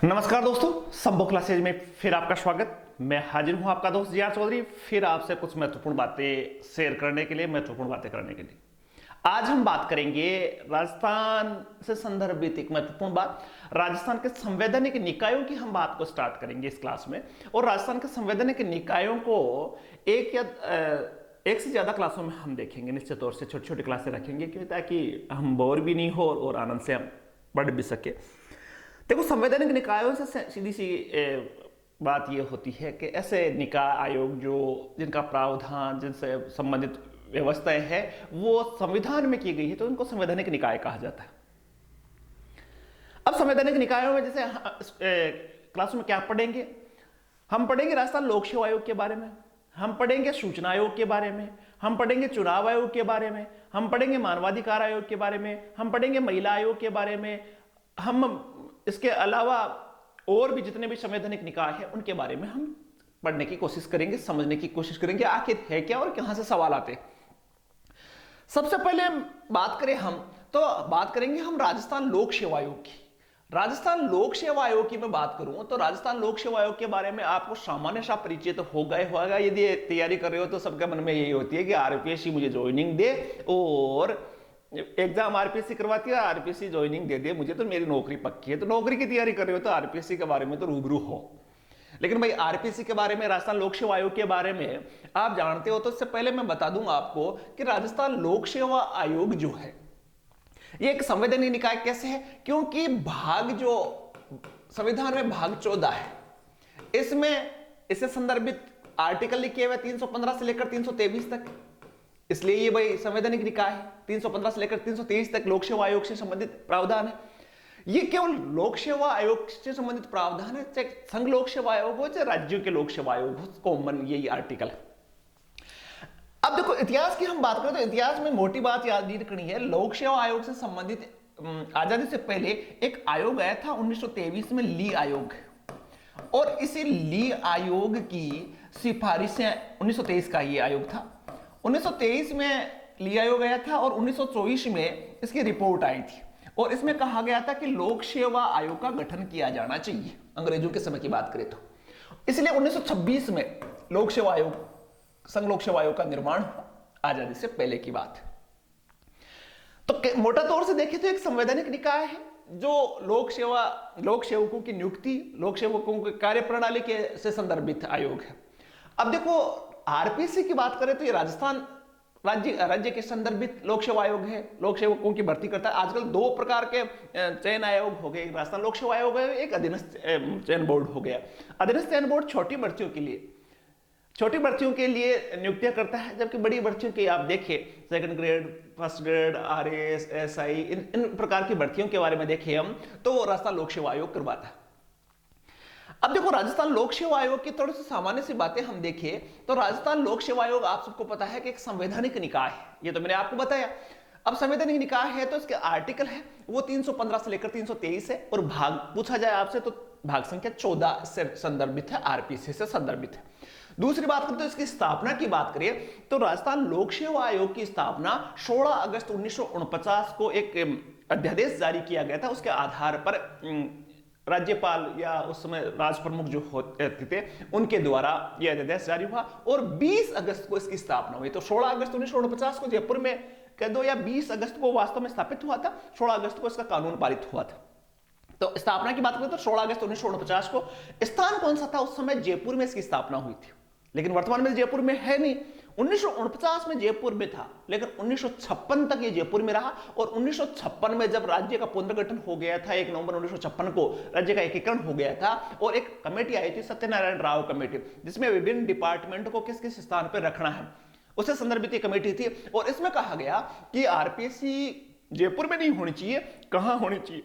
नमस्कार दोस्तों, संभव क्लासेज में फिर आपका स्वागत। मैं हाजिर हूं आपका दोस्त जीआर चौधरी, फिर आपसे कुछ महत्वपूर्ण बातें शेयर करने के लिए, महत्वपूर्ण बातें करने के लिए। आज हम बात करेंगे राजस्थान से संदर्भित एक महत्वपूर्ण बात, राजस्थान के संवैधानिक निकायों की हम बात को स्टार्ट करेंगे इस क्लास में। और राजस्थान के संवैधानिक निकायों को एक से ज्यादा क्लासों में हम देखेंगे, निश्चित तौर से छोटी छोटी क्लासें रखेंगे क्योंकि ताकि हम बोर भी नहीं हो और आनंद से हम पढ़ भी सके। देखो, संवैधानिक निकायों से सीधी सी बात यह होती है कि ऐसे निकाय आयोग जो जिनका प्रावधान, जिनसे संबंधित व्यवस्थाएं है वो संविधान में की गई है, तो उनको संवैधानिक निकाय कहा जाता है। अब संवैधानिक निकायों में जैसे क्लास में क्या पढ़ेंगे, हम पढ़ेंगे राजस्थान लोक सेवा आयोग के बारे में, हम पढ़ेंगे सूचना आयोग के बारे में, हम पढ़ेंगे चुनाव आयोग के बारे में, हम पढ़ेंगे मानवाधिकार आयोग के बारे में, हम पढ़ेंगे महिला आयोग के बारे में, हम इसके अलावा और भी जितने भी संवैधानिक निकाय है उनके बारे में हम पढ़ने की कोशिश करेंगे, समझने की कोशिश करेंगे आखिर है क्या और कहां से सवाल आते। सबसे पहले बात करें हम तो बात करेंगे हम राजस्थान लोक सेवा आयोग की। राजस्थान लोक सेवा आयोग की मैं बात करूं तो राजस्थान लोक सेवा आयोग के बारे में आपको सामान्य सा परिचय तो हो गए होगा। यदि तैयारी कर रहे हो तो सबके मन में यही होती है कि आरपीएससी मुझे ज्वाइनिंग दे और एग्जाम आरपीएससी करवाती है, आरपीएससी ज्वाइनिंग दे दे मुझे, तो मेरी नौकरी पक्की है। तो नौकरी की तैयारी कर रहे हो तो आरपीएससी के बारे में तो रूबरू हो। लेकिन भाई आरपीएससी के बारे में, राजस्थान लोक सेवा आयोग के बारे में आप जानते हो तो इससे पहले मैं बता दूंगा आपको कि राजस्थान लोक सेवा आयोग जो है ये एक संवैधानिक निकाय कैसे है, क्योंकि भाग जो संविधान में भाग 14 है इसमें इससे संदर्भित आर्टिकल लिखे हुए 315 से लेकर 323 तक, इसलिए ये भाई संवैधानिक निकाय है। 315 से लेकर 323 तक लोक सेवा आयोग से संबंधित प्रावधान है। ये केवल लोक सेवा आयोग से संबंधित प्रावधान है, चाहे संघ लोक सेवा आयोग हो चाहे राज्यों के लोक सेवा आयोग हो, कॉमन यही आर्टिकल है। अब देखो, इतिहास की हम बात करें तो इतिहास में मोटी बात याद रखनी है। लोक सेवा आयोग से संबंधित आजादी से पहले एक आयोग आया था 1923 में, ली आयोग, और इसी ली आयोग की सिफारिशें 1923 का ये आयोग था। 1923 में ली आयोग आया था और 1924 में इसकी रिपोर्ट आई थी और इसमें कहा गया था कि लोक सेवा आयोग का गठन किया जाना चाहिए, अंग्रेजों के समय की बात करें तो। इसलिए 1926 में लोक सेवा आयोग, संघ लोक सेवा आयोग का निर्माण हुआ, आजादी से पहले की बात है। तो मोटा तौर से देखें तो एक संवैधानिक निकाय है जो लोक सेवकों की नियुक्ति, लोक सेवकों की कार्यप्रणाली के से संदर्भित आयोग है। अब देखो, आरपीएससी की बात करें तो ये राजस्थान राज्य के संदर्भित लोक सेवा आयोग है, लोक सेवकों की भर्ती करता है। आजकल दो प्रकार के चयन आयोग हो गए, एक राजस्थान लोक सेवा आयोग है, एक अधीनस्थ चयन बोर्ड हो गया। अधीनस्थ चयन बोर्ड छोटी भर्तियों के लिए नियुक्तियां करता है, जबकि बड़ी भर्तियों की आप देखें, second grade, first grade, RAS, SI, इन प्रकार की भर्तियों के बारे में देखें हम तो राजस्थान लोक सेवा आयोग करवाता है। अब देखो, राजस्थान लोक सेवा आयोग की थोड़ी सी सामान्य सी बातें हम देखें तो राजस्थान लोक सेवा आयोग आप सबको पता है कि एक संवैधानिक निकाय है, ये तो मैंने आपको बताया। अब संवैधानिक निकाय है तो इसके आर्टिकल है वो 315 से लेकर 323 है और भाग पूछा जाए आपसे तो भाग संख्या 14 से संदर्भित है, आरपीसी से संदर्भित है। दूसरी बात करें तो इसकी स्थापना की बात करें तो राजस्थान लोक सेवा आयोग की स्थापना 16 अगस्त 1949 को एक अध्यादेश जारी किया गया था। उसके आधार पर राज्यपाल या उस समय राज प्रमुख जो होते थे उनके द्वारा यह अध्यादेश जारी हुआ और 20 अगस्त को इसकी स्थापना हुई। तो 16 अगस्त 1949 को जयपुर में कह दो या 20 अगस्त को वास्तव में स्थापित हुआ था, 16 अगस्त को इसका कानून पारित हुआ था। तो स्थापना की बात करें तो 16 अगस्त 1949 को। स्थान कौन सा था उस समय? जयपुर में इसकी स्थापना हुई थी, लेकिन वर्तमान में जयपुर में है नहीं। 1949 में जयपुर में था, लेकिन 1956 तक ये जयपुर में रहा और 1956 में जब राज्य का पुनर्गठन हो गया था, 1 नवंबर 1956 को राज्य का एकीकरण हो गया था और एक कमेटी आई थी, सत्यनारायण राव कमेटी, जिसमें विभिन्न डिपार्टमेंट को किस किस स्थान पर रखना है उससे संदर्भित कमेटी थी। और इसमें कहा गया कि आरपीएससी जयपुर में नहीं होनी चाहिए, कहां होनी चाहिए?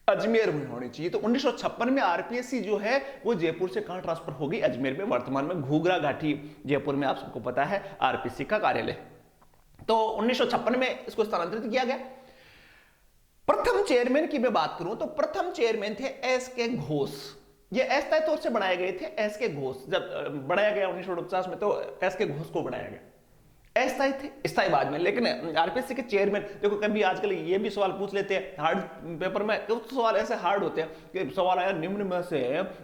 अजमेर में होनी चाहिए। तो 1956 में आरपीएससी जो है वो जयपुर से कहां ट्रांसफर होगी? अजमेर में। वर्तमान में घूघरा घाटी जयपुर में आप सबको पता है आरपीएससी का कार्यालय। तो 1956 में इसको स्थानांतरित किया गया। प्रथम चेयरमैन की मैं बात करूं तो प्रथम चेयरमैन थे एस के घोष। ये अस्थायी तौर से बनाए गए थे एस के घोष। जब बनाया गया 1949 में तो एस के घोष को बनाया गया। अस्थायी थे, स्थायी बाद में। लेकिन आरपीएससी के चेयरमैन, देखो कभी आजकल ये भी सवाल पूछ लेते हैं हार्ड पेपर में, कुछ सवाल ऐसे हार्ड होते हैं कि सवाल आया निम्न में से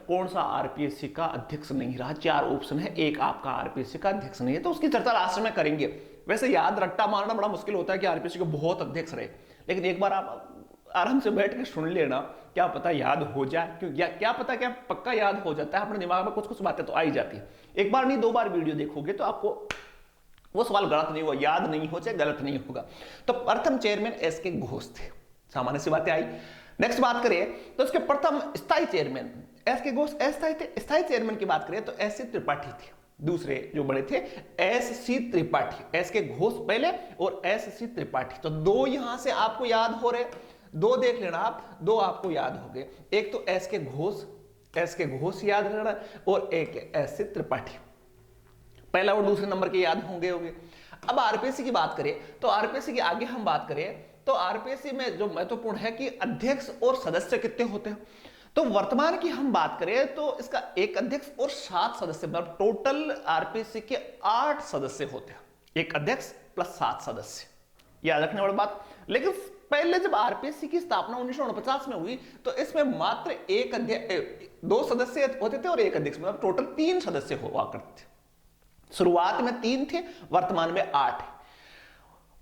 कौन सा आरपीएससी का अध्यक्ष नहीं रहा, 4 ऑप्शन है, एक आपका आरपीएससी का अध्यक्ष नहीं है, तो उसकी चर्चा लास्ट में करेंगे। वैसे याद रट्टा मारना बड़ा मुश्किल होता है कि आरपीएससी के बहुत अध्यक्ष रहे, लेकिन एक बार आप आराम से बैठ के सुन लेना, क्या पता याद हो जाए, क्यों क्या पता, क्या पक्का याद हो जाता है, अपने दिमाग में कुछ कुछ बातें तो आ ही जाती है। एक बार नहीं 2 बार वीडियो देखोगे तो आपको वो सवाल गलत नहीं होगा, याद नहीं हो चाहे गलत नहीं होगा। तो प्रथम चेयरमैन एस के घोष थे, सामान्य सी बातें आई। नेक्स्ट बात करें तो इसके प्रथम स्थायी चेयरमैन एस के घोष अस्थायी थे। स्थायी चेयरमैन की बात करें तो एस सी त्रिपाठी थे। दूसरे जो बड़े थे एस सी त्रिपाठी, एस के घोष पहले और एस सी त्रिपाठी, तो 2 यहां से आपको याद हो रहे, 2 देख लेना आप, 2 आपको याद हो गए। एक तो एस के घोष याद रहना और एक एस सी त्रिपाठी, पहला और दूसरे नंबर के याद होंगे। अब आरपीएससी की बात करें तो आरपीएससी की आगे हम बात करें तो आरपीएससी में जो महत्वपूर्ण है कि अध्यक्ष और सदस्य कितने होते हैं। तो वर्तमान की हम बात करें तो इसका एक अध्यक्ष और 7 सदस्य, मतलब टोटल आरपीएससी के 8 सदस्य होते हैं, एक अध्यक्ष प्लस 7 सदस्य, याद रखने वाली बात। लेकिन पहले जब आरपीएससी की स्थापना 1949 में हुई तो इसमें मात्र 2 सदस्य होते थे और एक अध्यक्ष, मतलब टोटल 3 सदस्य हुआ करते थे। शुरुआत में 3 थे, वर्तमान में 8 है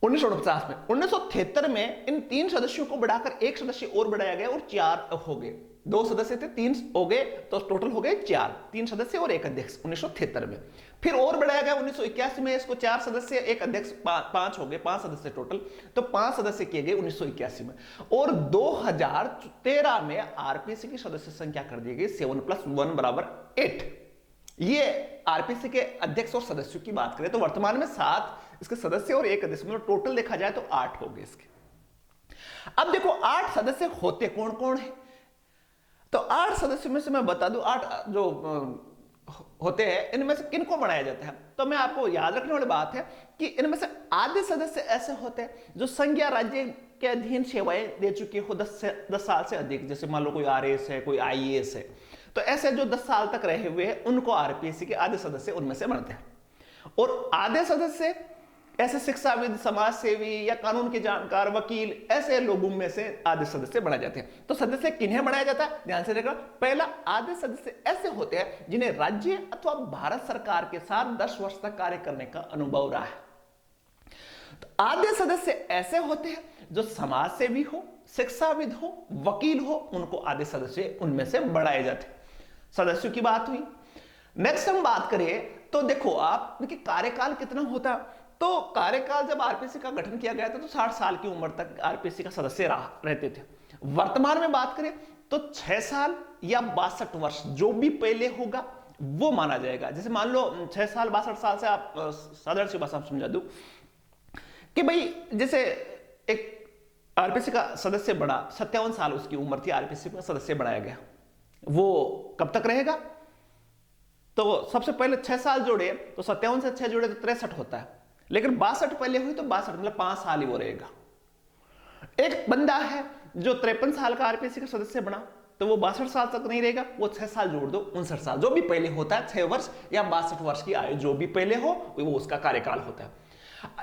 1949 में। 1973 में इन 3 सदस्यों को बढ़ाकर 1 सदस्य और बढ़ाया गया और 4 हो गए। 2 सदस्य थे, 3 हो गए, तो टोटल हो गए 4, 3 सदस्य और 1 अध्यक्ष 1973 में। फिर और बढ़ाया गया 1981 में, इसको 4 सदस्य 1 अध्यक्ष 5 हो गए, 5 सदस्य टोटल, तो 5 सदस्य किए गए 1981 में। और 2013 में आरपीएससी की सदस्य संख्या कर दी गई 7 + 1 = 8। ये आरपीएससी के अध्यक्ष और सदस्यों की बात करें तो वर्तमान में 7 इसके सदस्य और 1 अध्यक्ष, मतलब टोटल देखा जाए तो 8 हो गए इसके। अब देखो 8 सदस्य होते कौन कौन है, तो 8 सदस्यों में से मैं बता दूं 8 जो होते हैं इनमें से किनको बनाया जाता है। तो मैं आपको याद रखने वाली बात है कि इनमें से आधे सदस्य ऐसे होते हैं जो संघ या राज्य के अधीन सेवाएं दे चुके हो 10 साल से अधिक, जैसे मान लो कोई आरएएस है, कोई आईएएस है, तो ऐसे जो 10 साल तक रहे हुए हैं उनको आरपीएससी के आधे सदस्य उनमें से बनते हैं। और आधे सदस्य ऐसे शिक्षाविद, समाज सेवी या कानून के जानकार, वकील, ऐसे लोगों में से आधे सदस्य बनाए जाते हैं। तो सदस्य किन्हें बनाया जाता है, ध्यान से देखना। पहला, आधे सदस्य ऐसे होते हैं जिन्हें राज्य अथवा भारत सरकार के साथ 10 वर्ष तक कार्य करने का अनुभव रहा है। तो आधे सदस्य ऐसे होते हैं जो समाज सेवी हो, शिक्षाविद हो, वकील हो, उनको आधे सदस्य उनमें से बढ़ाए जाते हैं। सदस्यों की बात हुई। नेक्स्ट हम बात करें तो देखो आप देखिए कार्यकाल कितना होता, तो कार्यकाल जब आरपीएससी का गठन किया गया था तो 60 साल की उम्र तक आरपीएससी का सदस्य रहते थे। वर्तमान में बात करें तो 6 साल या 62 वर्ष, जो भी पहले होगा वो माना जाएगा। जैसे मान लो 6 साल 62 साल से आप साधारण सी भाषा समझा दूं कि भाई जैसे एक आरपीएससी का सदस्य बड़ा, 57 साल उसकी उम्र थी, आरपीएससी का सदस्य बनाया गया, वो कब तक रहेगा, तो सबसे पहले 6 साल जोड़े तो 57 से 6 जोड़े तो 63 होता है, लेकिन 62 पहले हुई तो 62, मतलब 5 साल ही वो रहेगा। एक बंदा है जो 53 साल का आरपीएससी का सदस्य बना तो वो 62 साल तक नहीं रहेगा, वो 6 साल जोड़ दो 59 साल, जो भी पहले होता है 6 वर्ष या 62 वर्ष की आयु जो भी पहले हो वो उसका कार्यकाल होता है।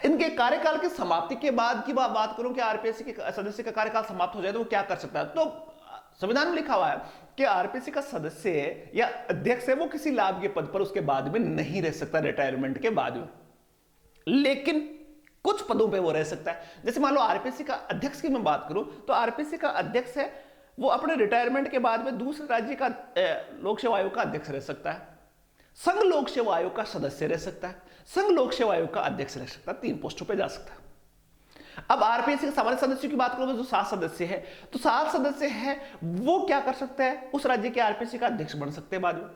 इनके कार्यकाल की समाप्ति के बाद की बात करूं कि आरपीएससी के सदस्य का कार्यकाल समाप्त हो जाए तो वो क्या कर सकता है, तो संविधान में लिखा हुआ है कि आरपीएससी का सदस्य या अध्यक्ष है वो किसी लाभ के पद पर उसके बाद में नहीं रह सकता, रिटायरमेंट के बाद में, लेकिन कुछ पदों पे वो रह सकता है। जैसे मान लो आरपीएससी का अध्यक्ष की मैं बात करूं तो आरपीएससी का अध्यक्ष है वो अपने रिटायरमेंट के बाद में दूसरे राज्य का लोक सेवा आयोग का अध्यक्ष रह सकता है, संघ लोक सेवा आयोग का सदस्य रह सकता है, संघ लोक सेवा आयोग का अध्यक्ष रह सकता है, 3 पोस्टों पे जा सकता है। अब आरपीएससी के सामान्य सदस्यों की बात करो तो जो 7 सदस्य है, तो 7 सदस्य है वो क्या कर सकते हैं, उस राज्य के आरपीएससी का अध्यक्ष बन सकते हैं बाद में।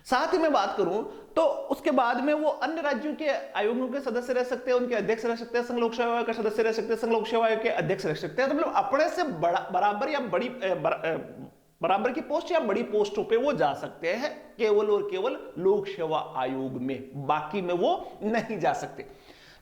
साथ ही मैं बात करूं तो उसके बाद में वो अन्य राज्यों के आयोगों के सदस्य रह सकते हैं, उनके अध्यक्ष रह सकते हैं, संघ लोक सेवा आयोग के सदस्य रह सकते हैं, संघ लोक सेवा आयोग के अध्यक्ष रह सकते हैं। तो मतलब अपने से बराबर या बराबर की पोस्ट या बड़ी पोस्टों पे वो जा सकते हैं, केवल और केवल लोक सेवा आयोग में, बाकी में वो नहीं जा सकते।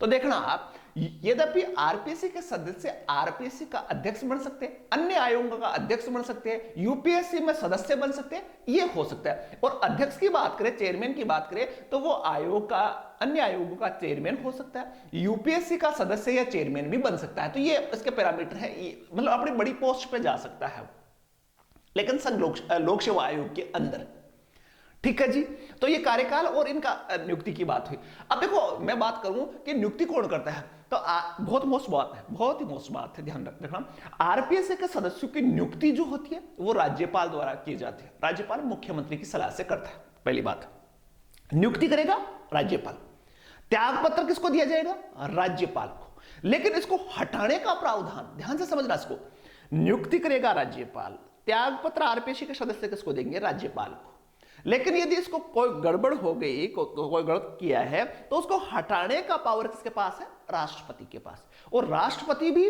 तो देखना आप यद्यपि आरपीएससी के सदस्य आरपीएससी का अध्यक्ष बन सकते हैं, अन्य आयोगों का अध्यक्ष बन सकते हैं, यूपीएससी में सदस्य बन सकते हैं, ये हो सकता है। और अध्यक्ष की बात करें, चेयरमैन की बात करें, तो वो आयोग का, अन्य आयोगों का चेयरमैन हो सकता है, यूपीएससी का सदस्य या चेयरमैन भी बन सकता है। तो ये इसके पैरामीटर है, मतलब अपनी बड़ी पोस्ट पे जा सकता है, लेकिन संघ लोक सेवा आयोग के अंदर। ठीक है जी। तो ये कार्यकाल और इनका नियुक्ति की बात हुई। अब देखो मैं बात करूं कि नियुक्ति कौन करता है, तो बहुत मोस्ट बात है, बहुत ही मोस्ट बात है, ध्यान रखना। आरपीएससी के सदस्यों की नियुक्ति जो होती है वो राज्यपाल द्वारा की जाती है। राज्यपाल मुख्यमंत्री की सलाह से करता है। पहली बात, नियुक्ति करेगा राज्यपाल। त्याग पत्र किसको दिया जाएगा, राज्यपाल को। लेकिन इसको हटाने का प्रावधान ध्यान से समझना, इसको नियुक्ति करेगा राज्यपाल, त्याग पत्र आरपीएससी के सदस्य किसको देंगे, राज्यपाल को। लेकिन यदि इसको कोई गड़बड़ हो गई, कोई गलत किया है, तो उसको हटाने का पावर किसके पास है, राष्ट्रपति के पास। और राष्ट्रपति भी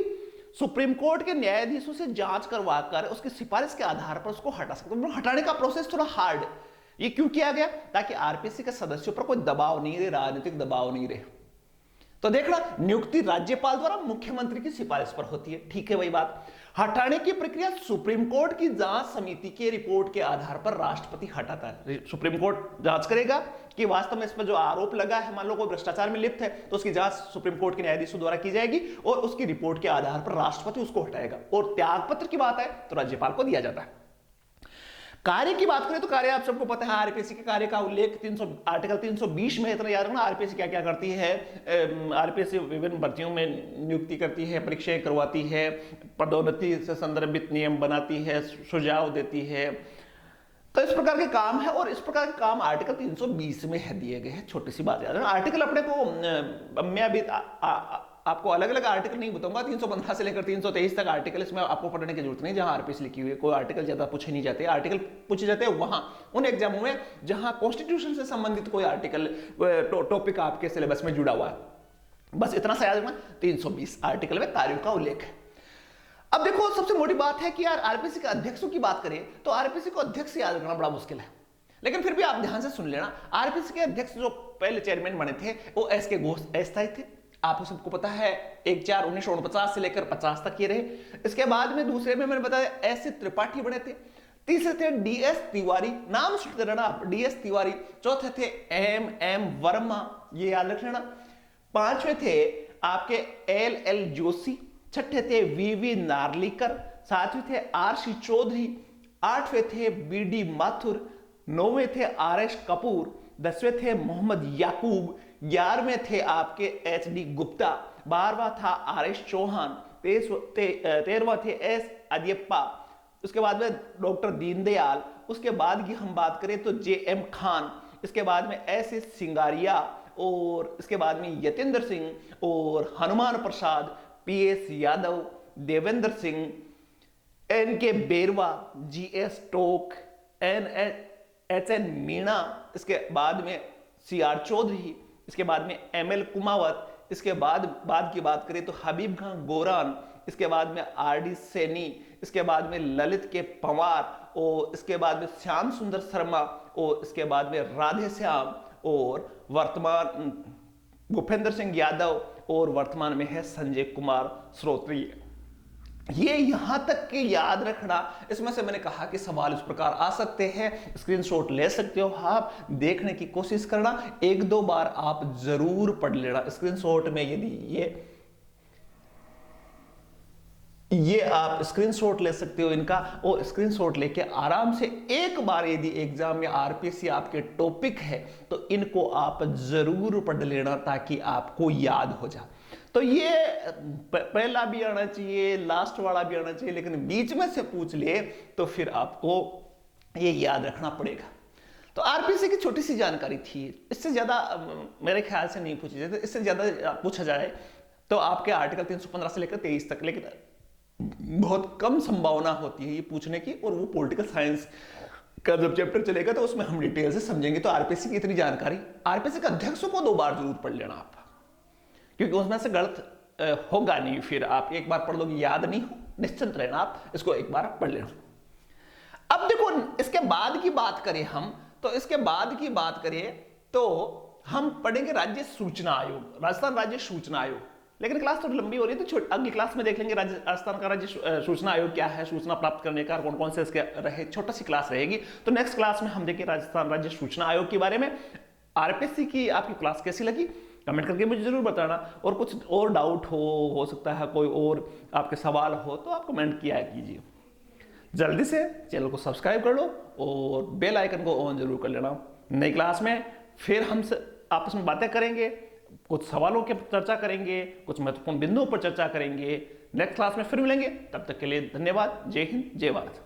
सुप्रीम कोर्ट के न्यायाधीशों से जांच करवाकर उसकी सिफारिश के आधार पर उसको हटा सकते हैं। हटाने का प्रोसेस थोड़ा हार्ड है। ये क्यों किया गया, ताकि आरपीएससी के सदस्यों पर कोई दबाव नहीं रहे, राजनीतिक दबाव नहीं रहे। तो देखना, नियुक्ति राज्यपाल द्वारा मुख्यमंत्री की सिफारिश पर होती है। ठीक है, वही बात। हटाने की प्रक्रिया सुप्रीम कोर्ट की जांच समिति के रिपोर्ट के आधार पर राष्ट्रपति हटाता है। सुप्रीम कोर्ट जांच करेगा कि वास्तव में इस पर जो आरोप लगा है, मान लो कोई भ्रष्टाचार में लिप्त है, तो उसकी जांच सुप्रीम कोर्ट के न्यायाधीशों द्वारा की जाएगी और उसकी रिपोर्ट के आधार पर राष्ट्रपति उसको हटाएगा। और त्यागपत्र की बात है तो राज्यपाल को दिया जाता है। कार्य की बात करें तो कार्य आप सबको पता है, आरपीएससी के कार्य का उल्लेख आर्टिकल 320 में, इतना याद रखना। आरपीएससी क्या क्या करती है, आरपीएससी विभिन्न भर्तियों में नियुक्ति करती है, परीक्षाएं करवाती है, पदोन्नति से संदर्भित नियम बनाती है, सुझाव देती है। तो इस प्रकार के काम है, और इस प्रकार के काम आर्टिकल 320 में है दिए गए हैं। छोटी सी बात याद रखना। आर्टिकल अपने को मैं अभी आपको अलग अलग आर्टिकल नहीं बताऊंगा, 315 से लेकर 323 तक आर्टिकल, इसमें आपको पढ़ने की जरूरत नहीं। जहां आरपीएससी लिखी हुई है, कोई आर्टिकल ज्यादा पूछे नहीं जाते। आर्टिकल पूछे जाते हैं वहां उन एग्जामों में जहां कॉन्स्टिट्यूशन से संबंधित कोई आर्टिकल टॉपिक आपके सिलेबस में जुड़ा हुआ है। बस इतना सा याद रखना, 320 आर्टिकल में कार्यों का उल्लेख है। अब देखो, सबसे मोटी बात है कि यार आरपीएससी के अध्यक्षों की बात करें तो आरपीएससी को अध्यक्ष याद रखना बड़ा मुश्किल है। लेकिन फिर भी आप ध्यान से सुन लेना, आरपीएससी के अध्यक्ष जो पहले चेयरमैन बने थे वो एस के घोष अस्थायी थे। आपको सबको पता है 1/4/1949 से लेकर 50 तक ये रहे। इसके बाद में दूसरे में मैंने बताया एस त्रिपाठी बने थे। तीसरे थे डीएस तिवारी, नाम सुनते रहना आप, डीएस तिवारी। चौथे थे एम वर्मा, ये याद रख लेना। पांचवें थे आपके एल जोशी। छठे थे वीवी नार्लिकर। सातवें थे आरसी चौधरी। आठवें थे बीडी माथुर। नौवें थे आरएस कपूर। 10वें थे मोहम्मद याकूब। 11वें थे आपके एचडी गुप्ता। 12वां था आरएस चौहान। 13वां थे एस अयप्पा। उसके बाद में डॉक्टर दीनदयाल। उसके बाद की हम बात करें तो जेएम खान। इसके बाद में एस सिंगारिया, और इसके बाद में यतेंद्र सिंह और हनुमान प्रसाद, पीएस यादव, देवेंद्र सिंह, एनके बेरवा, जीएस टोक, एचएन मीणा। इसके बाद में सीआर चौधरी। इसके बाद में एमएल कुमावत। इसके बाद की बात करें तो हबीब खान गोरान। इसके बाद में आरडी सैनी। इसके बाद में ललित के पंवार, और इसके बाद में श्याम सुंदर शर्मा, और इसके बाद में राधे श्याम, और वर्तमान भूपेंद्र सिंह यादव, और वर्तमान में है संजय कुमार श्रोत्रिय। ये यहां तक के याद रखना। इसमें से मैंने कहा कि सवाल इस प्रकार आ सकते हैं, स्क्रीनशॉट ले सकते हो आप, देखने की कोशिश करना। 1-2 बार आप जरूर पढ़ लेना स्क्रीनशॉट में। यदि ये आप स्क्रीनशॉट ले सकते हो इनका, और स्क्रीनशॉट लेके आराम से एक बार यदि एग्जाम में आरपीएससी आपके टॉपिक है तो इनको आप जरूर पढ़ लेना, ताकि आपको याद हो जाए। तो ये पहला भी आना चाहिए, लास्ट वाला भी आना चाहिए, लेकिन बीच में से पूछ ले तो फिर आपको ये याद रखना पड़ेगा। तो आरपीएससी की छोटी सी जानकारी थी, इससे ज्यादा मेरे ख्याल से नहीं पूछी जाती। इससे ज्यादा पूछा जाए तो आपके आर्टिकल 315 से लेकर 23 तक, लेकिन बहुत कम संभावना होती है ये पूछने की। और वो पॉलिटिकल साइंस का जब चैप्टर चलेगा तो उसमें हम डिटेल से समझेंगे। तो आरपीएससी की इतनी जानकारी, आरपीएससी के अध्यक्षों को 2 बार जरूर पढ़ लेना आप, क्योंकि उसमें से गलत होगा नहीं। फिर आप एक बार पढ़ लोगे, याद नहीं हो, निश्चिंत रहना, आप इसको एक बार पढ़ लेना। अब देखो, इसके बाद की बात करें हम, तो इसके बाद की बात करें तो हम पढ़ेंगे राज्य सूचना आयोग, राजस्थान राज्य सूचना आयोग। लेकिन क्लास थोड़ी लंबी हो रही है, तो अगली क्लास में देख लेंगे राजस्थान का राज्य सूचना आयोग क्या है, सूचना प्राप्त करने का कौन कौन से इसके रहे, छोटा सी क्लास रहेगी। तो नेक्स्ट क्लास में हम देखें राजस्थान राज्य सूचना आयोग के बारे में। आरपीएससी की आपकी क्लास कैसी लगी कमेंट करके मुझे जरूर बताना, और कुछ और डाउट हो सकता है कोई और आपके सवाल हो तो आप कमेंट किया कीजिए। जल्दी से चैनल को सब्सक्राइब कर लो और बेल आइकन को ऑन जरूर कर लेना। नई क्लास में फिर हम आपस में बातें करेंगे, कुछ सवालों की चर्चा करेंगे, कुछ महत्वपूर्ण बिंदुओं पर चर्चा करेंगे। नेक्स्ट क्लास में फिर मिलेंगे, तब तक के लिए धन्यवाद। जय हिंद, जय भारत।